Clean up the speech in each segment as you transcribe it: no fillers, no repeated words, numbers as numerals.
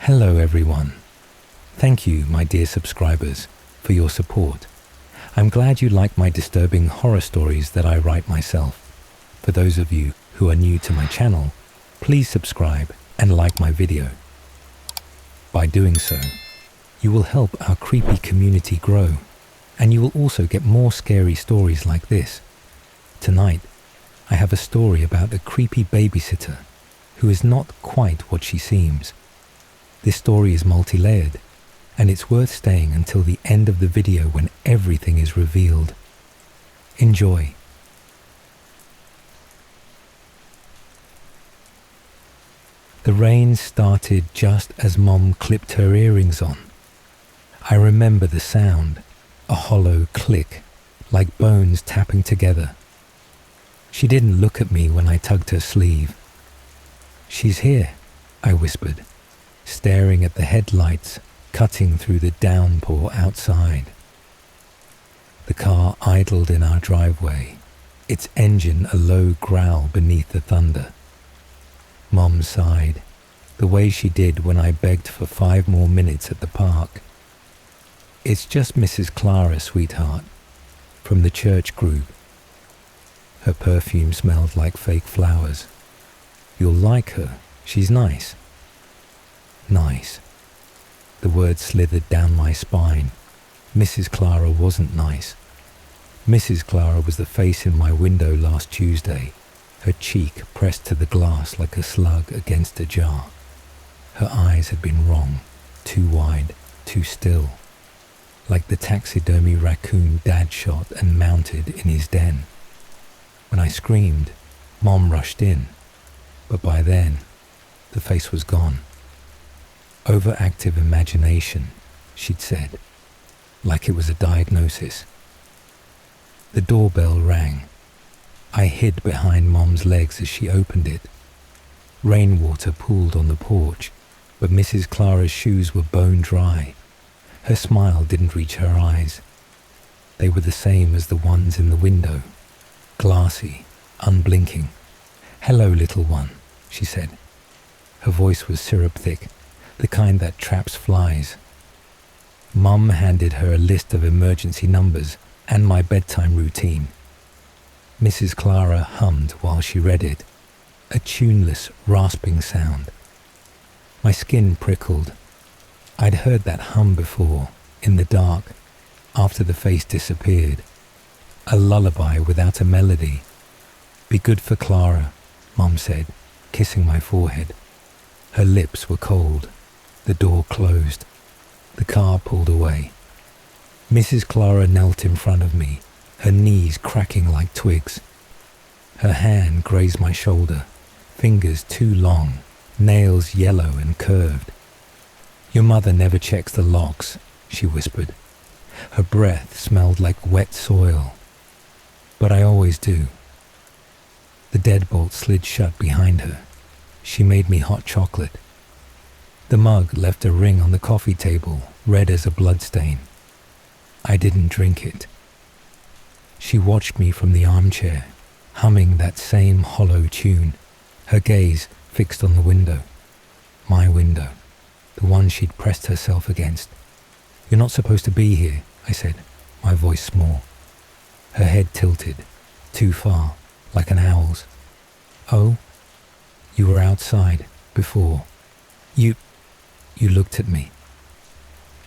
Hello everyone. Thank you, my dear subscribers, for your support. I'm glad you like my disturbing horror stories that I write myself. For those of you who are new to my channel, please subscribe and like my video. By doing so, you will help our creepy community grow, and you will also get more scary stories like this. Tonight, I have a story about a creepy babysitter who is not quite what she seems. This story is multi-layered, and it's worth staying until the end of the video when everything is revealed. Enjoy. The rain started just as Mom clipped her earrings on. I remember the sound, a hollow click, like bones tapping together. She didn't look at me when I tugged her sleeve. "She's here," I whispered, staring at the headlights cutting through the downpour outside. The car idled in our driveway, its engine a low growl beneath the thunder. Mom sighed, the way she did when I begged for 5 more minutes at the park. "It's just Mrs. Clara, sweetheart, from the church group." Her perfume smelled like fake flowers. "You'll like her, she's nice." Nice. The word slithered down my spine. Mrs. Clara wasn't nice. Mrs. Clara was the face in my window last Tuesday, her cheek pressed to the glass like a slug against a jar. Her eyes had been wrong, too wide, too still, like the taxidermy raccoon Dad shot and mounted in his den. When I screamed, Mom rushed in, but by then, the face was gone. "Overactive imagination," she'd said, like it was a diagnosis. The doorbell rang. I hid behind Mom's legs as she opened it. Rainwater pooled on the porch, but Mrs. Clara's shoes were bone dry. Her smile didn't reach her eyes. They were the same as the ones in the window, glassy, unblinking. "Hello, little one," she said. Her voice was syrup thick, the kind that traps flies. Mum handed her a list of emergency numbers and my bedtime routine. Mrs. Clara hummed while she read it, a tuneless, rasping sound. My skin prickled. I'd heard that hum before, in the dark, after the face disappeared. A lullaby without a melody. "Be good for Clara," Mum said, kissing my forehead. Her lips were cold. The door closed. The car pulled away. Mrs. Clara knelt in front of me, her knees cracking like twigs. Her hand grazed my shoulder, fingers too long, nails yellow and curved. "Your mother never checks the locks," she whispered. Her breath smelled like wet soil. "But I always do." The deadbolt slid shut behind her. She made me hot chocolate. The mug left a ring on the coffee table, red as a bloodstain. I didn't drink it. She watched me from the armchair, humming that same hollow tune, her gaze fixed on the window. My window, the one she'd pressed herself against. "You're not supposed to be here," I said, my voice small. Her head tilted, too far, like an owl's. "Oh, you were outside before. You looked at me."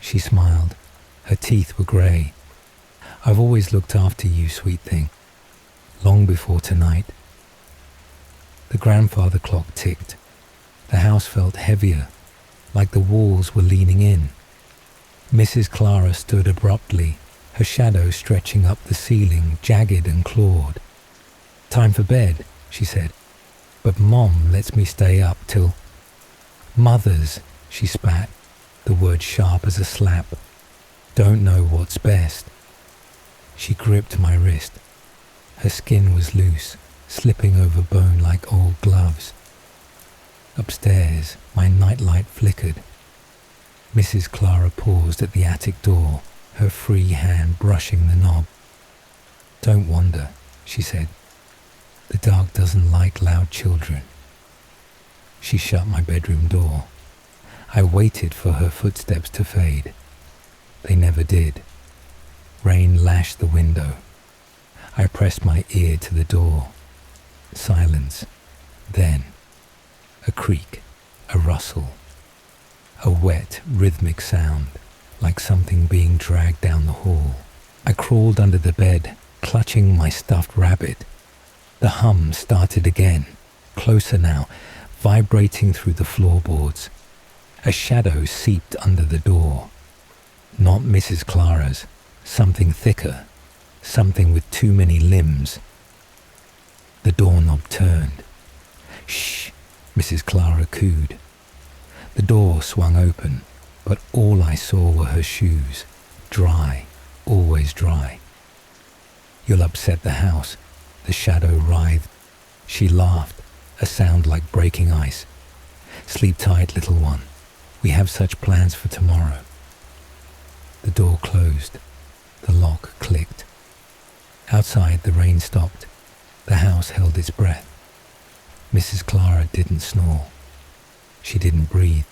She smiled. Her teeth were grey. "I've always looked after you, sweet thing. Long before tonight." The grandfather clock ticked. The house felt heavier, like the walls were leaning in. Mrs. Clara stood abruptly, her shadow stretching up the ceiling, jagged and clawed. "Time for bed," she said. "But Mom lets me stay up till—" "Mothers," she spat, the word sharp as a slap, "don't know what's best." She gripped my wrist. Her skin was loose, slipping over bone like old gloves. Upstairs, my nightlight flickered. Mrs. Clara paused at the attic door, her free hand brushing the knob. "Don't wander," she said. "The dark doesn't like loud children." She shut my bedroom door. I waited for her footsteps to fade. They never did. Rain lashed the window. I pressed my ear to the door. Silence. Then, a creak, a rustle, a wet, rhythmic sound, like something being dragged down the hall. I crawled under the bed, clutching my stuffed rabbit. The hum started again, closer now, vibrating through the floorboards. A shadow seeped under the door. Not Mrs. Clara's, something thicker, something with too many limbs. The doorknob turned. Shh, Mrs. Clara cooed. The door swung open, but all I saw were her shoes, dry, always dry. You'll upset the house, the shadow writhed. She laughed, a sound like breaking ice. Sleep tight, little one. We have such plans for tomorrow. The door closed. The lock clicked. Outside, the rain stopped. The house held its breath. Mrs. Clara didn't snore. She didn't breathe.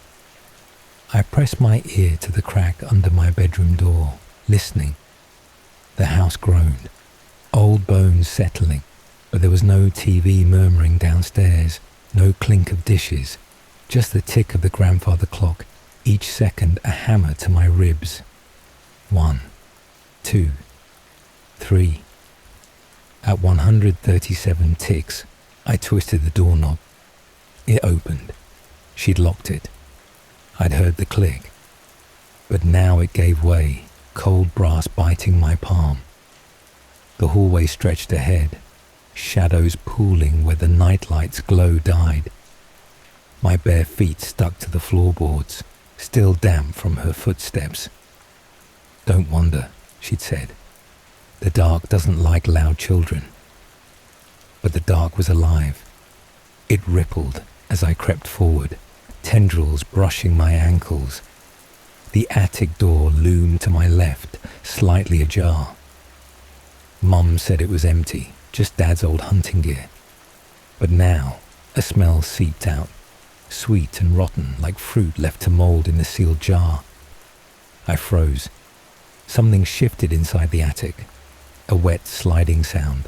I pressed my ear to the crack under my bedroom door, listening. The house groaned. Old bones settling, but there was no TV murmuring downstairs, no clink of dishes, just the tick of the grandfather clock, each second a hammer to my ribs. 1, 2, 3. At 137 ticks, I twisted the doorknob. It opened. She'd locked it. I'd heard the click. But now it gave way, cold brass biting my palm. The hallway stretched ahead, shadows pooling where the nightlight's glow died. My bare feet stuck to the floorboards, still damp from her footsteps. Don't wander, she'd said. The dark doesn't like loud children. But the dark was alive. It rippled as I crept forward, tendrils brushing my ankles. The attic door loomed to my left, slightly ajar. Mum said it was empty, just Dad's old hunting gear. But now, a smell seeped out, sweet and rotten like fruit left to mold in a sealed jar. I froze. Something shifted inside the attic. A wet sliding sound.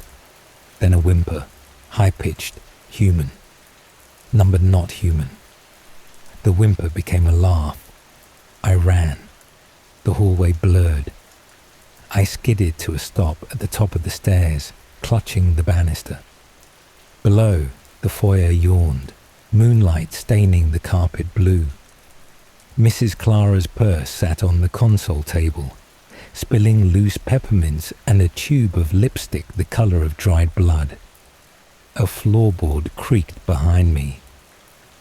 Then a whimper, high-pitched, human. Numbered not human. The whimper became a laugh. I ran. The hallway blurred. I skidded to a stop at the top of the stairs, clutching the banister. Below, the foyer yawned, moonlight staining the carpet blue. Mrs. Clara's purse sat on the console table, spilling loose peppermints and a tube of lipstick the color of dried blood. A floorboard creaked behind me.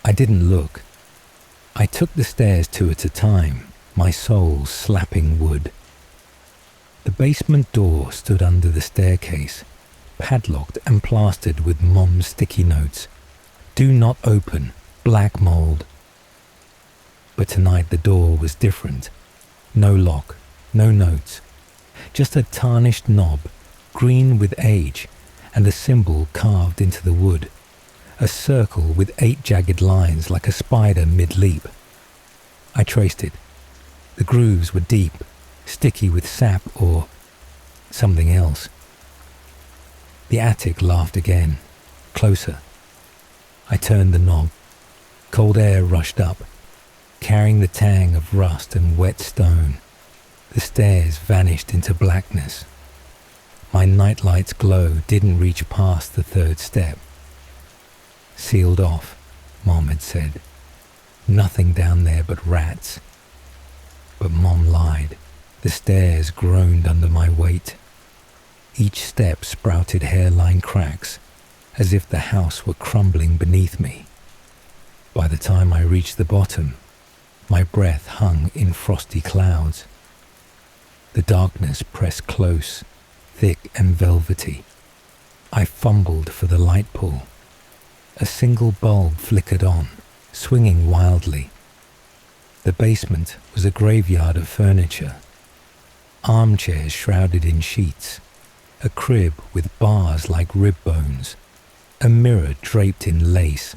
I didn't look. I took the stairs 2 at a time, my soul slapping wood. The basement door stood under the staircase, padlocked and plastered with Mom's sticky notes. Do not open, black mold. But tonight the door was different. No lock, no notes. Just a tarnished knob, green with age, and a symbol carved into the wood. A circle with 8 jagged lines like a spider mid-leap. I traced it. The grooves were deep, sticky with sap or something else. The attic laughed again, closer. I turned the knob. Cold air rushed up, carrying the tang of rust and wet stone. The stairs vanished into blackness. My nightlight's glow didn't reach past the 3rd step. Sealed off, Mom had said. Nothing down there but rats. But Mom lied. The stairs groaned under my weight. Each step sprouted hairline cracks, as if the house were crumbling beneath me. By the time I reached the bottom, my breath hung in frosty clouds. The darkness pressed close, thick and velvety. I fumbled for the light pole. A single bulb flickered on, swinging wildly. The basement was a graveyard of furniture. Armchairs shrouded in sheets, a crib with bars like rib bones, a mirror draped in lace.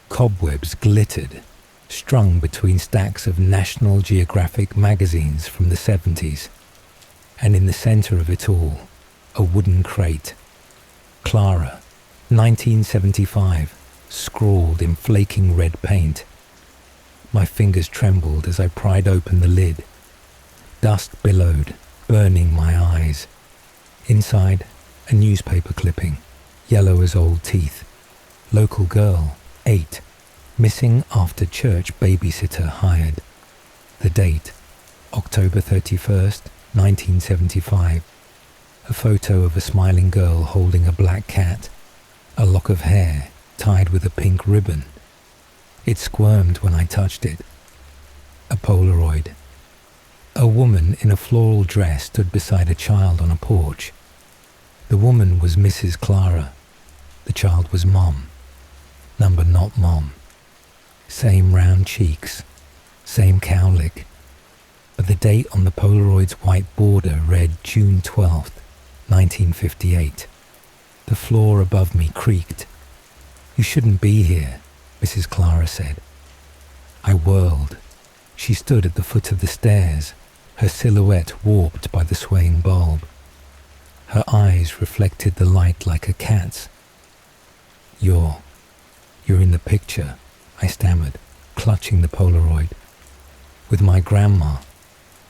Cobwebs glittered, strung between stacks of National Geographic magazines from the 70s, and in the center of it all, a wooden crate. Clara, 1975, scrawled in flaking red paint. My fingers trembled as I pried open the lid. Dust billowed, burning my eyes. Inside, a newspaper clipping, yellow as old teeth. Local girl, 8, missing after church babysitter hired. The date, October 31st, 1975. A photo of a smiling girl holding a black cat, a lock of hair tied with a pink ribbon. It squirmed when I touched it. A Polaroid. A woman in a floral dress stood beside a child on a porch. The woman was Mrs. Clara. The child was Mom. Number not Mom. Same round cheeks, same cowlick. But the date on the Polaroid's white border read June 12th, 1958. The floor above me creaked. "You shouldn't be here," Mrs. Clara said. I whirled. She stood at the foot of the stairs, her silhouette warped by the swaying bulb. Her eyes reflected the light like a cat's. You're in the picture," I stammered, clutching the Polaroid. "With my grandma,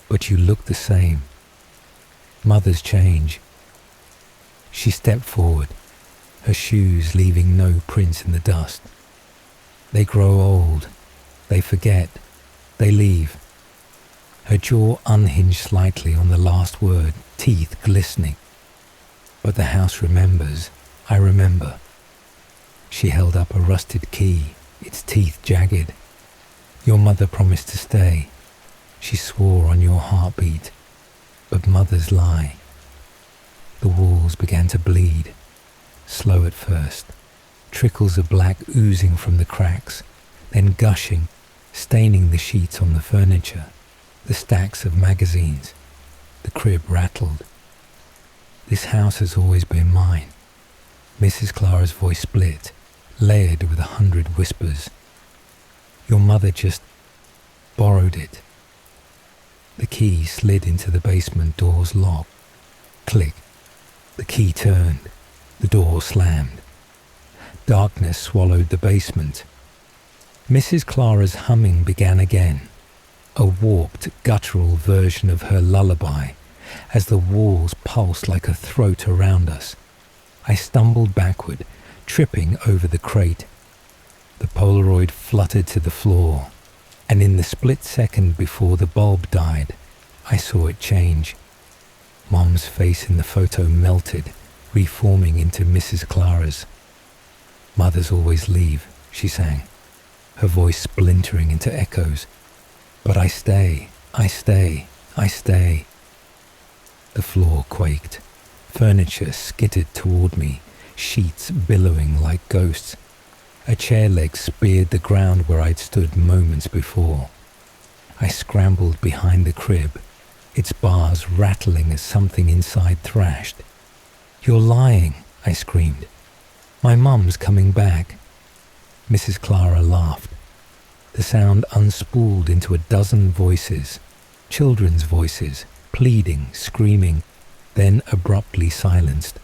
but you look the same. Mothers change." She stepped forward, her shoes leaving no prints in the dust. "They grow old, they forget, they leave." Her jaw unhinged slightly on the last word, teeth glistening. "But the house remembers, I remember." She held up a rusted key, its teeth jagged. "Your mother promised to stay. She swore on your heartbeat, but mothers lie." The walls began to bleed, slow at first, trickles of black oozing from the cracks, then gushing, staining the sheets on the furniture, the stacks of magazines. The crib rattled. "This house has always been mine." Mrs. Clara's voice split, layered with 100 whispers. "Your mother just borrowed it." The key slid into the basement door's lock. Click. The key turned. The door slammed. Darkness swallowed the basement. Mrs. Clara's humming began again, a warped, guttural version of her lullaby, as the walls pulsed like a throat around us. I stumbled backward, tripping over the crate. The Polaroid fluttered to the floor, and in the split second before the bulb died, I saw it change. Mom's face in the photo melted, reforming into Mrs. Clara's. "Mothers always leave," she sang, her voice splintering into echoes. "But I stay, I stay, I stay." The floor quaked. Furniture skittered toward me, sheets billowing like ghosts. A chair leg speared the ground where I'd stood moments before. I scrambled behind the crib, its bars rattling as something inside thrashed. "You're lying," I screamed. "My mum's coming back." Mrs. Clara laughed. The sound unspooled into a dozen voices, children's voices, pleading, screaming, then abruptly silenced.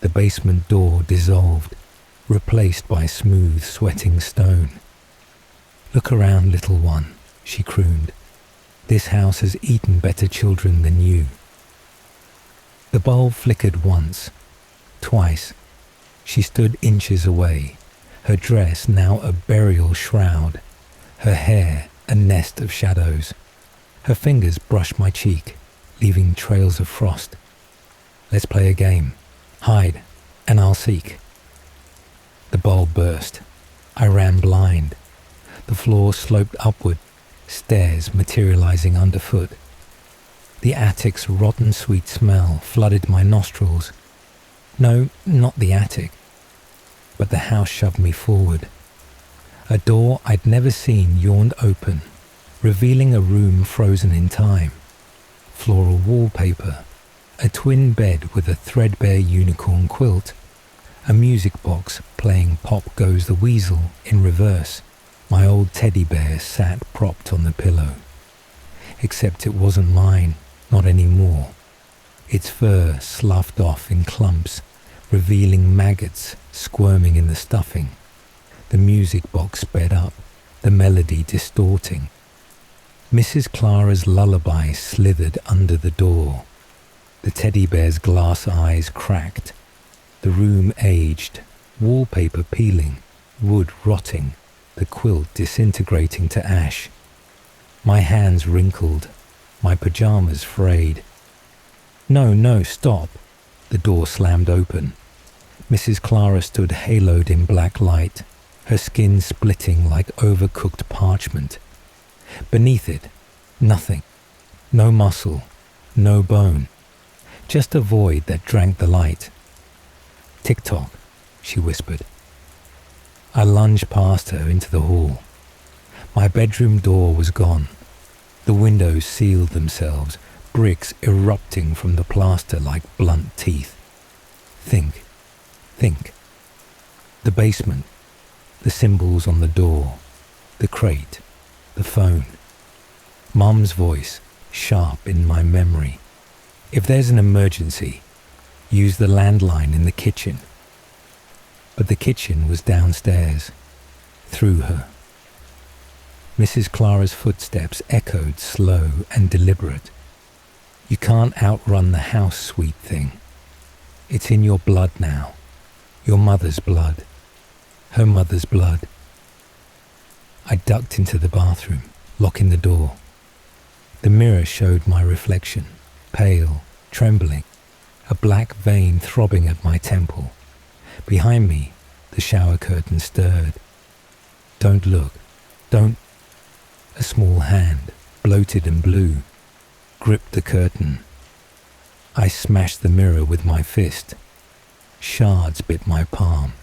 The basement door dissolved, replaced by smooth, sweating stone. "Look around, little one," she crooned. "This house has eaten better children than you." The bulb flickered once, twice. She stood inches away, her dress now a burial shroud, her hair a nest of shadows. Her fingers brushed my cheek, leaving trails of frost. "Let's play a game. Hide, and I'll seek." The bulb burst. I ran blind. The floor sloped upward, stairs materializing underfoot. The attic's rotten sweet smell flooded my nostrils. No, not the attic. But the house shoved me forward. A door I'd never seen yawned open, revealing a room frozen in time. Floral wallpaper, a twin bed with a threadbare unicorn quilt, a music box playing Pop Goes the Weasel in reverse, My old teddy bear sat propped on the pillow. Except it wasn't mine, not anymore. Its fur sloughed off in clumps, revealing maggots squirming in the stuffing. The music box sped up, the melody distorting. Mrs. Clara's lullaby slithered under the door. The teddy bear's glass eyes cracked. The room aged, wallpaper peeling, wood rotting, the quilt disintegrating to ash. My hands wrinkled, my pajamas frayed. No, stop. The door slammed open. Mrs. Clara stood haloed in black light, her skin splitting like overcooked parchment. Beneath it, nothing. No muscle, no bone. Just a void that drank the light. "Tick-tock," she whispered. I lunged past her into the hall. My bedroom door was gone. The windows sealed themselves, bricks erupting from the plaster like blunt teeth. Think. The basement, the symbols on the door, the crate, the phone. Mum's voice, sharp in my memory. "If there's an emergency, use the landline in the kitchen." But the kitchen was downstairs, through her. Mrs. Clara's footsteps echoed slow and deliberate. "You can't outrun the house, sweet thing. It's in your blood now. Your mother's blood. Her mother's blood." I ducked into the bathroom, locking the door. The mirror showed my reflection, pale, trembling, a black vein throbbing at my temple. Behind me, the shower curtain stirred. "Don't look. Don't." A small hand, bloated and blue, gripped the curtain. I smashed the mirror with my fist. Shards bit my palm.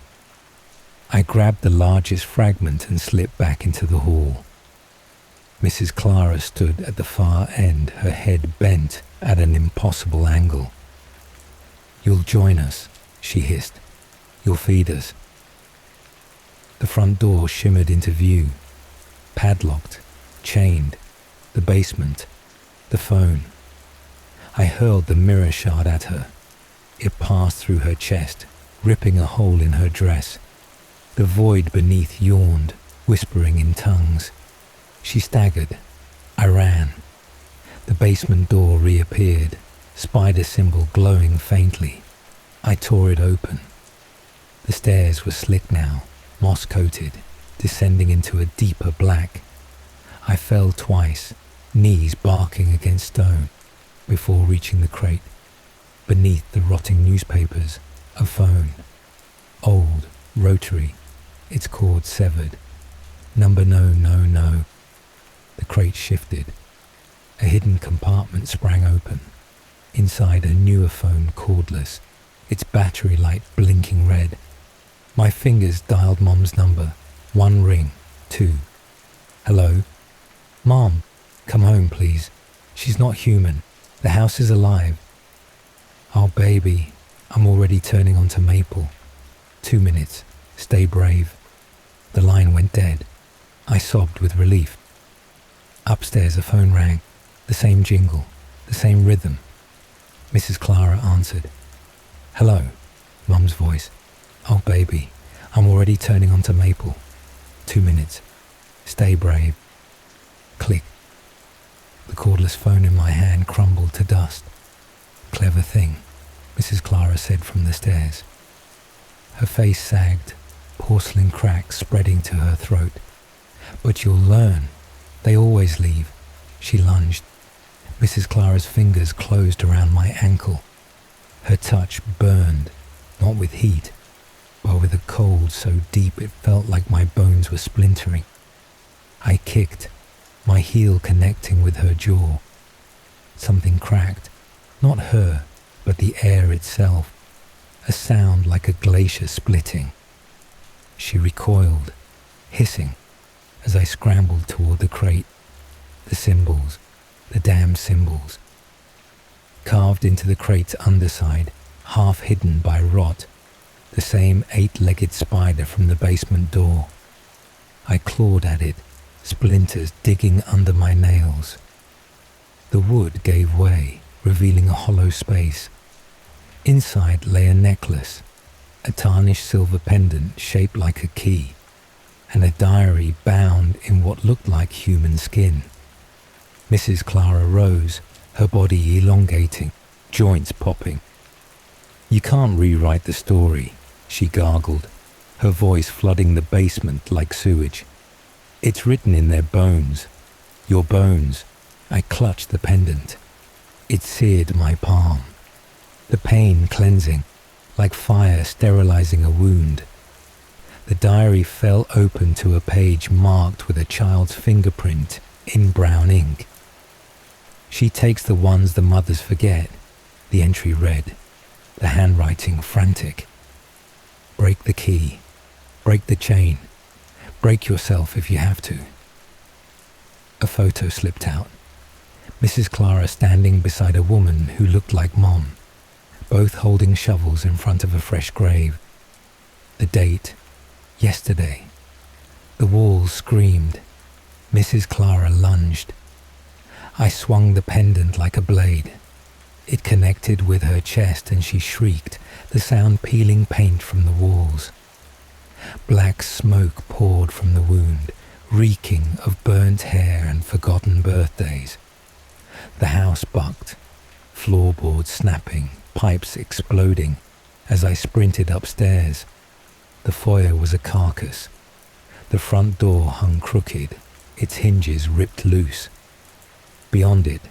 I grabbed the largest fragment and slipped back into the hall. Mrs. Clara stood at the far end, her head bent at an impossible angle. "You'll join us," she hissed. "You'll feed us." The front door shimmered into view, padlocked, chained, the basement, the phone. I hurled the mirror shard at her. It passed through her chest, ripping a hole in her dress. The void beneath yawned, whispering in tongues. She staggered. I ran. The basement door reappeared, spider symbol glowing faintly. I tore it open. The stairs were slick now, moss-coated, descending into a deeper black. I fell twice, knees barking against stone, before reaching the crate. Beneath the rotting newspapers, a phone. Old, rotary, its cord severed. Number no. The crate shifted. A hidden compartment sprang open. Inside a newer phone, cordless, its battery light blinking red. My fingers dialed Mom's number. 1 ring, 2. "Hello? Mom, come home, please. She's not human. The house is alive." "Oh, baby, I'm already turning onto Maple. 2 minutes. Stay brave." The line went dead. I sobbed with relief. Upstairs, a phone rang. The same jingle, the same rhythm. Mrs. Clara answered. "Hello," Mum's voice. "Oh, baby, I'm already turning onto Maple. 2 minutes. Stay brave." Click. The cordless phone in my hand crumbled to dust. "Clever thing," Mrs. Clara said from the stairs. Her face sagged, porcelain cracks spreading to her throat. "But you'll learn. They always leave." She lunged. Mrs. Clara's fingers closed around my ankle. Her touch burned, not with heat, but with a cold so deep it felt like my bones were splintering. I kicked, my heel connecting with her jaw. Something cracked, not her, but the air itself, a sound like a glacier splitting. She recoiled, hissing, as I scrambled toward the crate. The symbols, the damn symbols. Carved into the crate's underside, half hidden by rot, the same 8-legged spider from the basement door. I clawed at it, splinters digging under my nails. The wood gave way, revealing a hollow space. Inside lay a necklace, a tarnished silver pendant shaped like a key, and a diary bound in what looked like human skin. Mrs. Clara rose, her body elongating, joints popping. "You can't rewrite the story," she gargled, her voice flooding the basement like sewage. "It's written in their bones. Your bones." I clutched the pendant. It seared my palm. The pain cleansing, like fire sterilizing a wound. The diary fell open to a page marked with a child's fingerprint in brown ink. "She takes the ones the mothers forget," the entry read, the handwriting frantic. "Break the key. Break the chain. Break yourself if you have to." A photo slipped out. Mrs. Clara standing beside a woman who looked like Mom, both holding shovels in front of a fresh grave. The date, yesterday. The walls screamed. Mrs. Clara lunged. I swung the pendant like a blade. It connected with her chest and she shrieked, the sound peeling paint from the walls. Black smoke poured from the wound, reeking of burnt hair and forgotten birthdays. The house bucked, floorboards snapping, pipes exploding, as I sprinted upstairs. The foyer was a carcass. The front door hung crooked, its hinges ripped loose. Beyond it,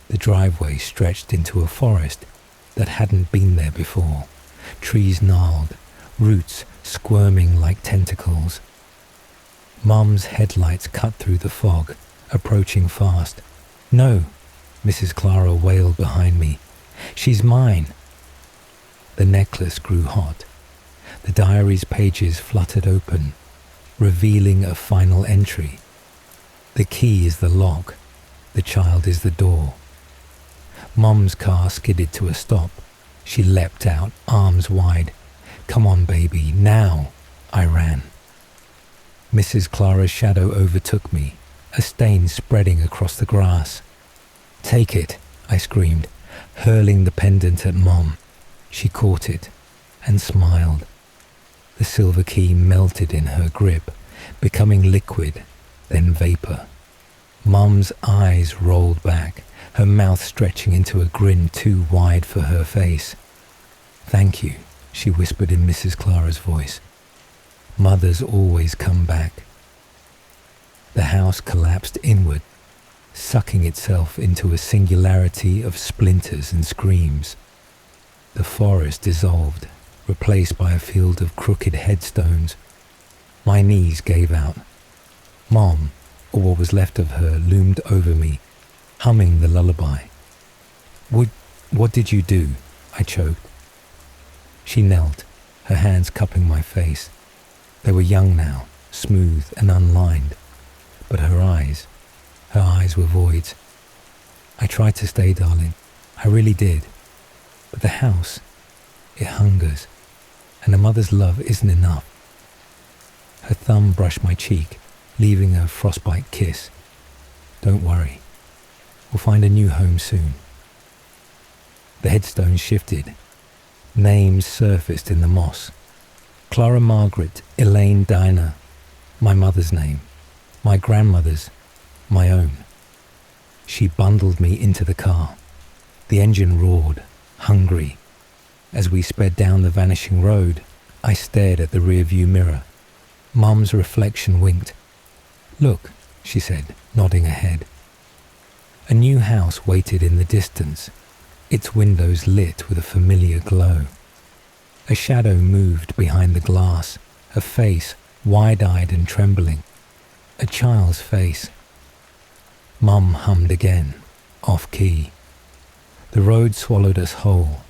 the driveway stretched into a forest that hadn't been there before, trees gnarled, roots squirming like tentacles. Mum's headlights cut through the fog, approaching fast. "No," Mrs. Clara wailed behind me. "She's mine." The necklace grew hot. The diary's pages fluttered open, revealing a final entry. "The key is the lock. The child is the door." Mum's car skidded to a stop. She leapt out, arms wide. "Come on, baby, now!" I ran. Mrs. Clara's shadow overtook me, a stain spreading across the grass. "Take it," I screamed, hurling the pendant at Mom. She caught it and smiled. The silver key melted in her grip, becoming liquid, then vapor. Mum's eyes rolled back, her mouth stretching into a grin too wide for her face. "Thank you," she whispered in Mrs. Clara's voice. "Mothers always come back." The house collapsed inward, sucking itself into a singularity of splinters and screams. The forest dissolved, replaced by a field of crooked headstones. My knees gave out. Mom, or what was left of her, loomed over me, humming the lullaby. What did you do?" I choked. She knelt, her hands cupping my face. They were young now, smooth and unlined, but her eyes were voids. "I tried to stay, darling. I really did. But the house, it hungers, and a mother's love isn't enough." Her thumb brushed my cheek, leaving a frostbite kiss. "Don't worry. We'll find a new home soon." The headstones shifted. Names surfaced in the moss. Clara Margaret Elaine Dinah, my mother's name, my grandmother's, my own. She bundled me into the car. The engine roared, hungry. As we sped down the vanishing road, I stared at the rearview mirror. Mum's reflection winked. "Look," she said, nodding ahead. A new house waited in the distance, its windows lit with a familiar glow. A shadow moved behind the glass, a face wide-eyed and trembling. A child's face. Mum hummed again, off-key. The road swallowed us whole,